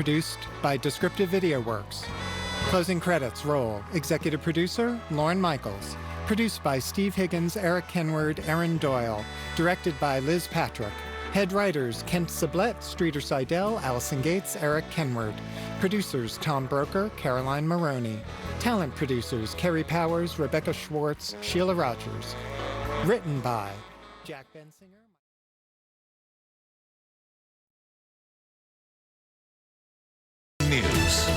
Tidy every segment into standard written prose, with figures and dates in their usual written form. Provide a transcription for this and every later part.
Produced by Descriptive Video Works. Closing credits roll. Executive producer, Lauren Michaels. Produced by Steve Higgins, Eric Kenward, Aaron Doyle. Directed by Liz Patrick. Head writers, Kent Sublette, Streeter Seidel, Allison Gates, Eric Kenward. Producers, Tom Broker, Caroline Maroney. Talent producers, Kerry Powers, Rebecca Schwartz, Sheila Rogers. Written by Jack Bensinger. News.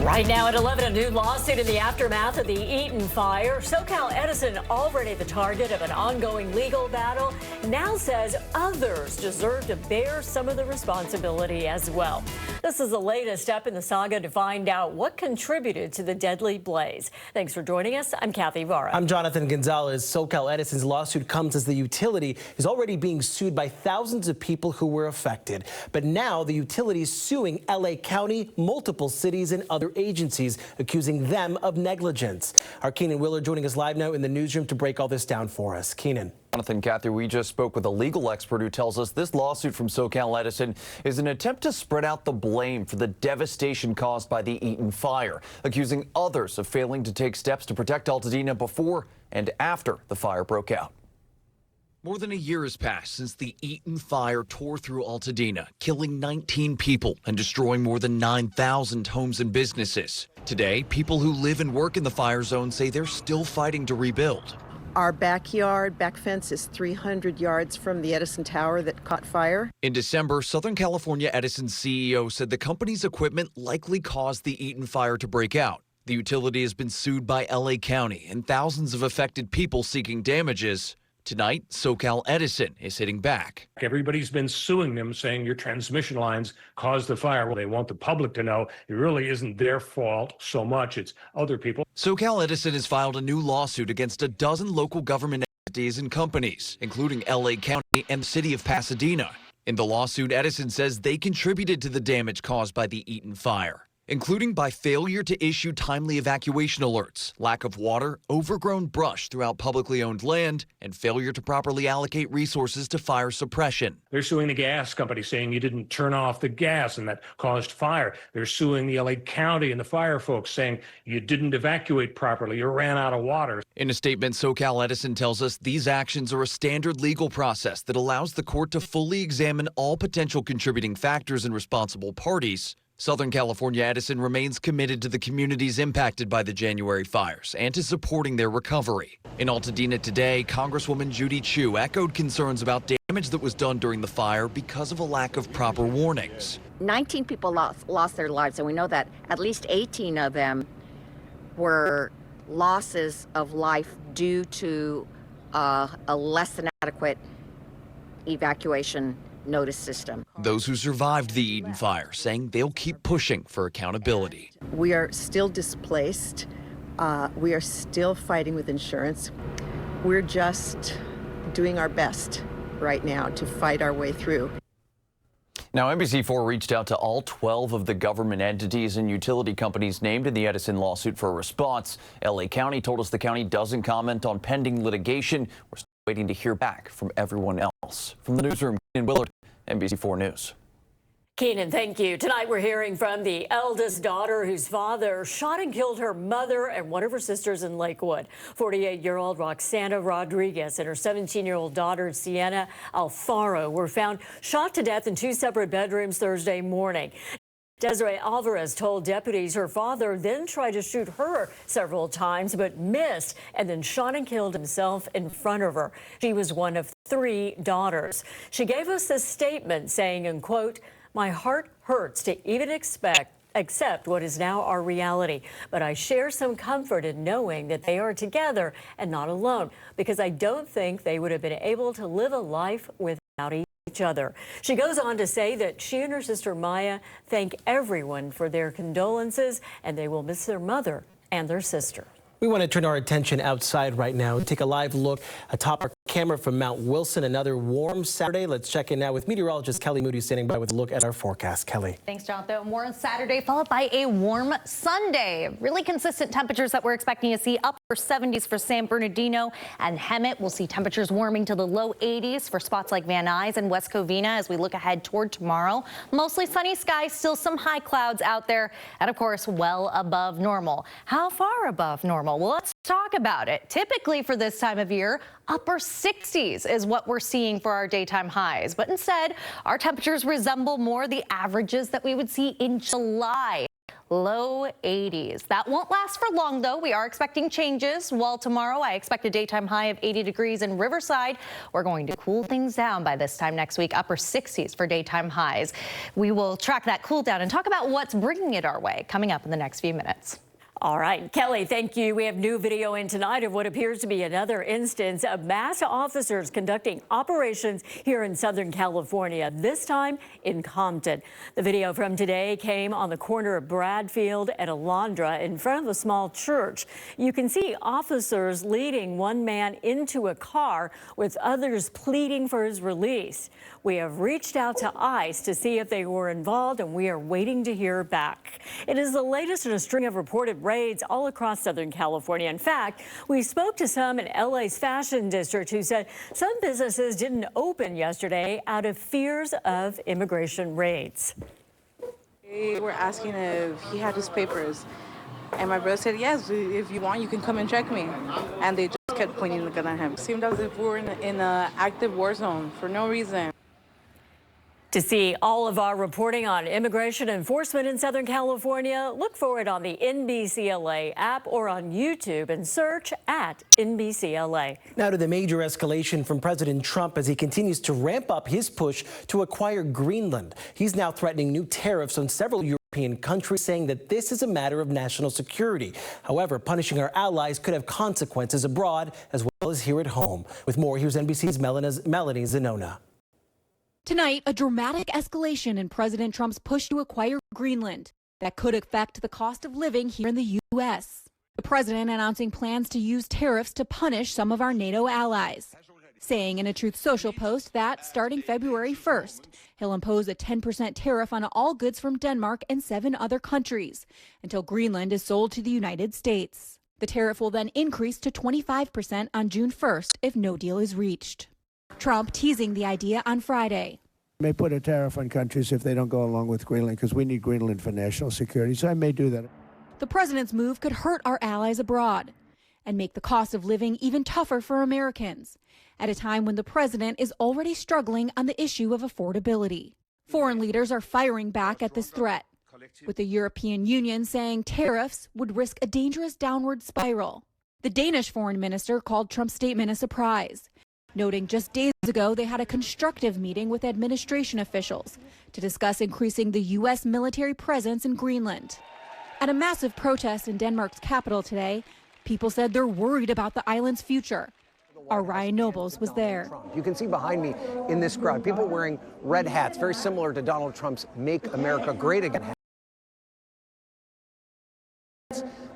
Right now at 11, a new lawsuit in the aftermath of the Eaton fire. SoCal Edison, already the target of an ongoing legal battle, now says others deserve to bear some of the responsibility as well. This is the latest step in the saga to find out what contributed to the deadly blaze. Thanks for joining us. I'm Kathy Vara. I'm Jonathan Gonzalez. SoCal Edison's lawsuit comes as the utility is already being sued by thousands of people who were affected. But now the utility is suing LA County, multiple cities, and other agencies, accusing them of negligence. Our Keenan Willer joining us live now in the newsroom to break all this down for us. Keenan. Jonathan, Kathy, we just spoke with a legal expert who tells us this lawsuit from SoCal Edison is an attempt to spread out the blame for the devastation caused by the Eaton fire, accusing others of failing to take steps to protect Altadena before and after the fire broke out. More than a year has passed since the Eaton fire tore through Altadena, killing 19 people and destroying more than 9,000 homes and businesses. Today, people who live and work in the fire zone say they're still fighting to rebuild. Our backyard back fence is 300 yards from the Edison Tower that caught fire. In December, Southern California Edison's CEO said the company's equipment likely caused the Eaton fire to break out. The utility has been sued by LA County and thousands of affected people seeking damages. Tonight, SoCal Edison is hitting back. Everybody's been suing them, saying your transmission lines caused the fire. Well, they want the public to know it really isn't their fault so much, it's other people. SoCal Edison has filed a new lawsuit against a dozen local government entities and companies, including LA County and the city of Pasadena. In the lawsuit, Edison says they contributed to the damage caused by the Eaton fire, including by failure to issue timely evacuation alerts, lack of water, overgrown brush throughout publicly owned land, and failure to properly allocate resources to fire suppression. They're suing the gas company, saying you didn't turn off the gas and that caused fire. They're suing the LA County and the fire folks, saying you didn't evacuate properly, you ran out of water. In a statement, SoCal Edison tells us these actions are a standard legal process that allows the court to fully examine all potential contributing factors and responsible parties. Southern California Edison remains committed to the communities impacted by the January fires and to supporting their recovery. In Altadena today, Congresswoman Judy Chu echoed concerns about damage that was done during the fire because of a lack of proper warnings. 19 people lost their lives, and we know that at least 18 of them were losses of life due to a less than adequate evacuation notice system. Those who survived the Eaton fire saying they'll keep pushing for accountability. We are still displaced. We are still fighting with insurance. We're just doing our best right now to fight our way through. Now, NBC4 reached out to all 12 of the government entities and utility companies named in the Edison lawsuit for a response. LA County told us the county doesn't comment on pending litigation. We're still waiting to hear back from everyone else. From the newsroom, Keenan Willard, NBC4 News. Keenan, thank you. Tonight we're hearing from the eldest daughter whose father shot and killed her mother and one of her sisters in Lakewood. 48-year-old Roxana Rodriguez and her 17-year-old daughter Sienna Alfaro were found shot to death in two separate bedrooms Thursday morning. Desiree Alvarez told deputies her father then tried to shoot her several times but missed and then shot and killed himself in front of her. She was one of 3 daughters. She gave us this statement saying, and quote, "My heart hurts to even accept what is now our reality, but I share some comfort in knowing that they are together and not alone, because I don't think they would have been able to live a life without each other." She goes on to say that she and her sister Maya thank everyone for their condolences and they will miss their mother and their sister. We want to turn our attention outside right now. Take a live look atop our camera from Mount Wilson. Another warm Saturday. Let's check in now with meteorologist Kelly Moody standing by with a look at our forecast. Kelly. Thanks, Jonathan. Warm Saturday followed by a warm Sunday. Really consistent temperatures that we're expecting to see up 70s for San Bernardino and Hemet. We'll see temperatures warming to the low 80s for spots like Van Nuys and West Covina as we look ahead toward tomorrow. Mostly sunny skies, still some high clouds out there, and of course, well above normal. How far above normal? Well, let's talk about it. Typically for this time of year, upper 60s is what we're seeing for our daytime highs. But instead, our temperatures resemble more the averages that we would see in July. Low 80s. That won't last for long, though. We are expecting changes. Well, tomorrow I expect a daytime high of 80 degrees in Riverside. We're going to cool things down by this time next week. Upper 60s for daytime highs. We will track that cool down and talk about what's bringing it our way coming up in the next few minutes. All right, Kelly, thank you. We have new video in tonight of what appears to be another instance of mass officers conducting operations here in Southern California, this time in Compton. The video from today came on the corner of Bradfield and Alondra in front of a small church. You can see officers leading one man into a car with others pleading for his release. We have reached out to ICE to see if they were involved, and we are waiting to hear back. It is the latest in a string of reported raids all across Southern California. In fact, we spoke to some in LA's fashion district who said some businesses didn't open yesterday out of fears of immigration raids. They were asking if he had his papers, and my brother said, yes, if you want, you can come and check me. And they just kept pointing the gun at him. It seemed as if we were in an active war zone for no reason. To see all of our reporting on immigration enforcement in Southern California, look for it on the NBCLA app or on YouTube and search at NBCLA. Now to the major escalation from President Trump as he continues to ramp up his push to acquire Greenland. He's now threatening new tariffs on several European countries, saying that this is a matter of national security. However, punishing our allies could have consequences abroad as well as here at home. With more, here's NBC's Melanie Zanona. Tonight, a dramatic escalation in President Trump's push to acquire Greenland that could affect the cost of living here in the U.S. The president announcing plans to use tariffs to punish some of our NATO allies, saying in a Truth Social post that starting February 1st, he'll impose a 10% tariff on all goods from Denmark and 7 other countries until Greenland is sold to the United States. The tariff will then increase to 25% on June 1st if no deal is reached. Trump teasing the idea on Friday. May put a tariff on countries if they don't go along with Greenland because we need Greenland for national security, so I may do that. The president's move could hurt our allies abroad and make the cost of living even tougher for Americans at a time when the president is already struggling on the issue of affordability. Foreign leaders are firing back at this threat, with the European Union saying tariffs would risk a dangerous downward spiral. The Danish foreign minister called Trump's statement a surprise, noting just days ago they had a constructive meeting with administration officials to discuss increasing the U.S. military presence in Greenland. At a massive protest in Denmark's capital today, people said they're worried about the island's future. Our Ryan Nobles was there. You can see behind me in this crowd, people wearing red hats, very similar to Donald Trump's Make America Great Again hats.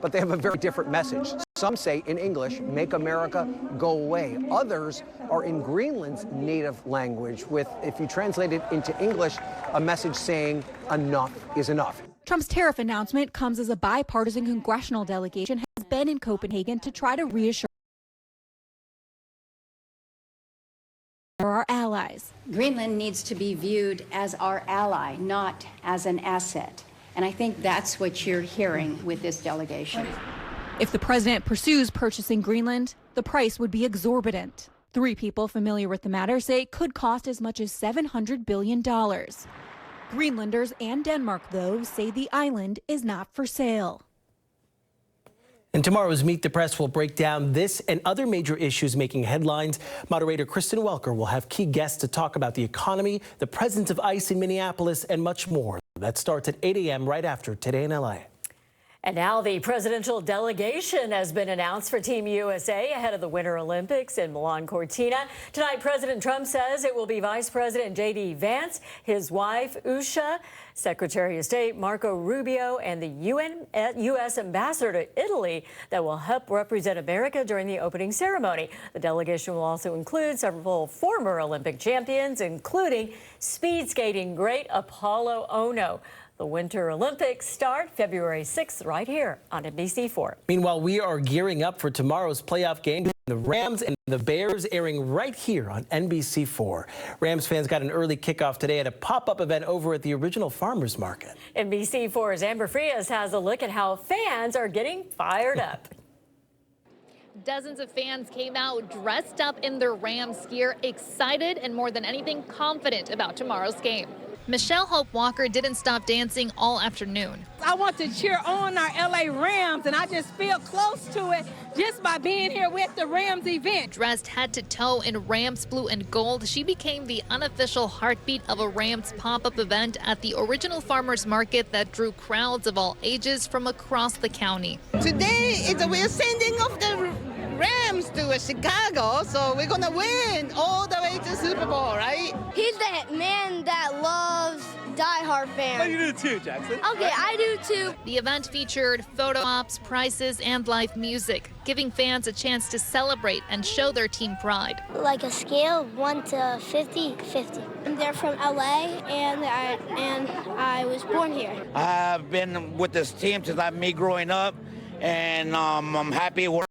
But they have a very different message. Some say in English, make America go away. Others are in Greenland's native language with, if you translate it into English, a message saying enough is enough. Trump's tariff announcement comes as a bipartisan congressional delegation has been in Copenhagen to try to reassure our allies. Greenland needs to be viewed as our ally, not as an asset. And I think that's what you're hearing with this delegation. If the president pursues purchasing Greenland, the price would be exorbitant. 3 people familiar with the matter say it could cost as much as $700 billion. Greenlanders and Denmark, though, say the island is not for sale. And tomorrow's Meet the Press will break down this and other major issues making headlines. Moderator Kristen Welker will have key guests to talk about the economy, the presence of ICE in Minneapolis, and much more. That starts at 8 a.m. right after Today in LA. And now the presidential delegation has been announced for Team USA ahead of the Winter Olympics in Milan Cortina. Tonight, President Trump says it will be Vice President J.D. Vance, his wife, Usha, Secretary of State Marco Rubio, and the U.S. Ambassador to Italy that will help represent America during the opening ceremony. The delegation will also include several former Olympic champions, including speed skating great Apollo Ono. The Winter Olympics start February 6th right here on NBC4. Meanwhile, we are gearing up for tomorrow's playoff game. The Rams and the Bears airing right here on NBC4. Rams fans got an early kickoff today at a pop-up event over at the original Farmers Market. NBC4's Amber Frias has a look at how fans are getting fired up. Dozens of fans came out dressed up in their Rams gear, excited and more than anything confident about tomorrow's game. Michelle Hope Walker didn't stop dancing all afternoon. I want to cheer on our LA Rams, and I just feel close to it just by being here with the Rams event. Dressed head to toe in Rams blue and gold, she became the unofficial heartbeat of a Rams pop-up event at the original Farmers Market that drew crowds of all ages from across the county. Today, we're sending off the Rams to Chicago, so we're going to win all the way to Super Bowl, right? He's the man that loves diehard fans. Oh, you do too, Jackson. Okay, I do too. The event featured photo ops, prizes, and live music, giving fans a chance to celebrate and show their team pride. Like a scale of 1 to 50, 50. They're from LA, and I was born here. I've been with this team since me growing up, and I'm happy we're